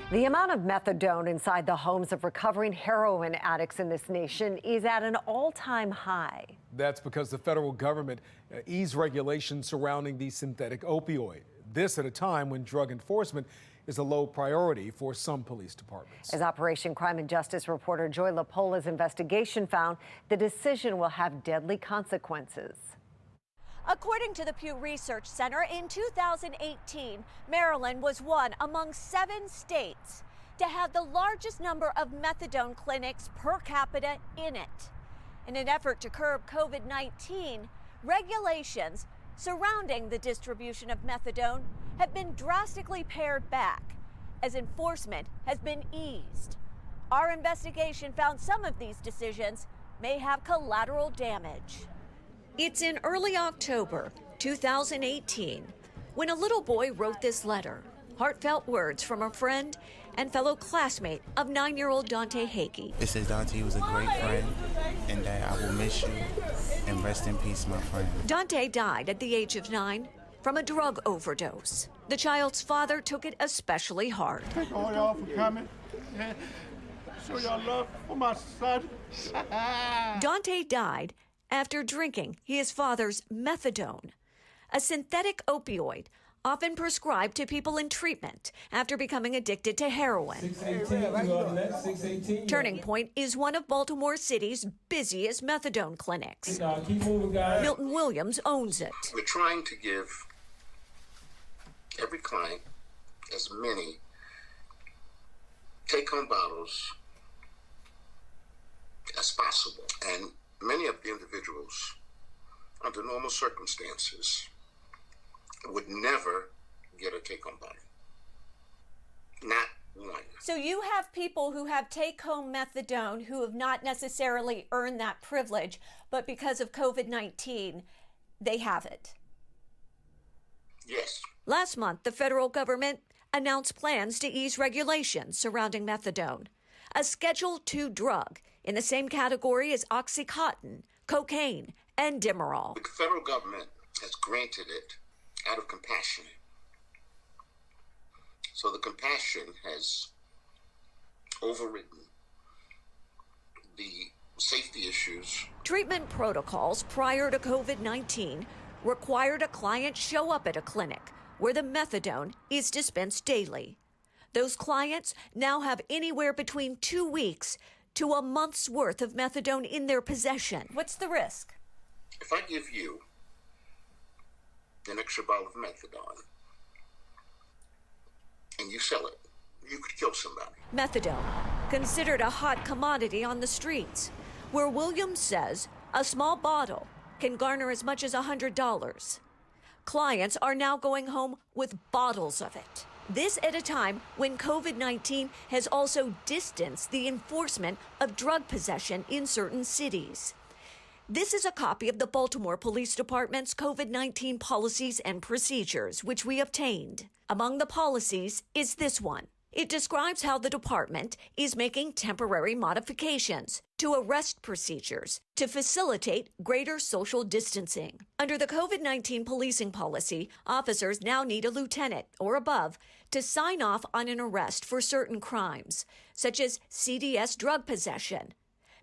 The amount of methadone inside the homes of recovering heroin addicts in this nation is at an all-time high. That's because the federal government eased regulations surrounding the synthetic opioid. This at a time when drug enforcement is a low priority for some police departments. As Operation Crime and Justice reporter Joy LaPola's investigation found, the decision will have deadly consequences. According to the Pew Research Center, in 2018, Maryland was one among 7 states to have the largest number of methadone clinics per capita in it. In an effort to curb COVID-19, regulations surrounding the distribution of methadone have been drastically pared back as enforcement has been eased. Our investigation found some of these decisions may have collateral damage. It's in early October 2018 when a little boy wrote this letter, heartfelt words from a friend and fellow classmate of 9-year-old Dante Hagee. It says, Dante, you was a great friend and that I will miss you and rest in peace, my friend. Dante died at the age of 9 from a drug overdose. The child's father took it especially hard. Thank all y'all for coming. Show y'all love for my son. Dante died after drinking his father's methadone, a synthetic opioid often prescribed to people in treatment after becoming addicted to heroin. 618, Turning Point is one of Baltimore City's busiest methadone clinics. keep moving, guys. Milton Williams owns it. We're trying to give every client as many take-home bottles as possible. And many of the individuals, under normal circumstances, would never get a take-home bottle. Not one. So you have people who have take-home methadone who have not necessarily earned that privilege, but because of COVID-19, they have it. Yes. Last month, the federal government announced plans to ease regulations surrounding methadone, a Schedule II drug in the same category as Oxycontin, cocaine, and Demerol. The federal government has granted it out of compassion. So the compassion has overridden the safety issues. Treatment protocols prior to COVID-19 required a client show up at a clinic where the methadone is dispensed daily. Those clients now have anywhere between 2 weeks to a month's worth of methadone in their possession. What's the risk? If I give you an extra bottle of methadone and you sell it, you could kill somebody. Methadone, considered a hot commodity on the streets, where Williams says a small bottle can garner as much as $100. Clients are now going home with bottles of it. This at a time when COVID-19 has also distanced the enforcement of drug possession in certain cities. This is a copy of the Baltimore Police Department's COVID-19 policies and procedures, which we obtained. Among the policies is this one. It describes how the department is making temporary modifications to arrest procedures to facilitate greater social distancing. Under the COVID-19 policing policy, officers now need a lieutenant or above to sign off on an arrest for certain crimes, such as CDS drug possession,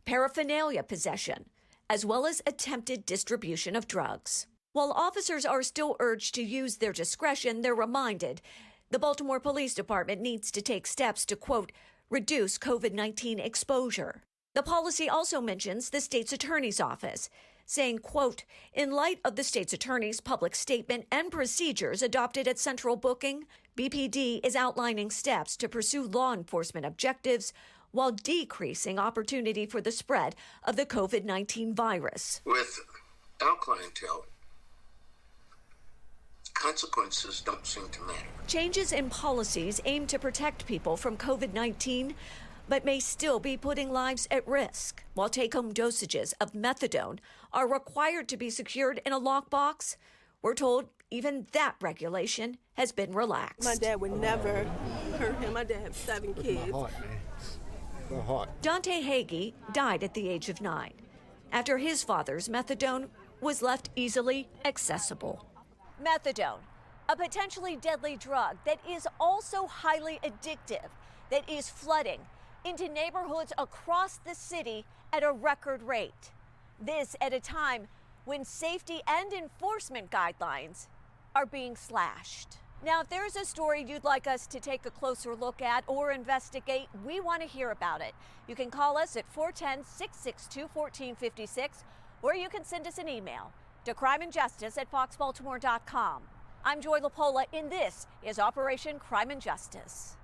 paraphernalia possession, as well as attempted distribution of drugs. While officers are still urged to use their discretion, they're reminded the Baltimore Police Department needs to take steps to, quote, reduce COVID-19 exposure. The policy also mentions the state's attorney's office, saying, quote, in light of the state's attorney's public statement and procedures adopted at central booking, BPD is outlining steps to pursue law enforcement objectives while decreasing opportunity for the spread of the COVID-19 virus. With our clientele, consequences don't seem to matter. Changes in policies aim to protect people from COVID-19, but may still be putting lives at risk. While take-home dosages of methadone are required to be secured in a lockbox, we're told even that regulation has been relaxed. My dad would never hurt him. My dad had 7 kids. My heart. Dante Hagee died at the age of 9 after his father's methadone was left easily accessible. Methadone, a potentially deadly drug that is also highly addictive, that is flooding into neighborhoods across the city at a record rate. This at a time when safety and enforcement guidelines are being slashed. Now, if there's a story you'd like us to take a closer look at or investigate, we want to hear about it. You can call us at 410-662-1456, or you can send us an email to crimeandjustice@foxbaltimore.com. I'm Joy LaPola, and this is Operation Crime and Justice.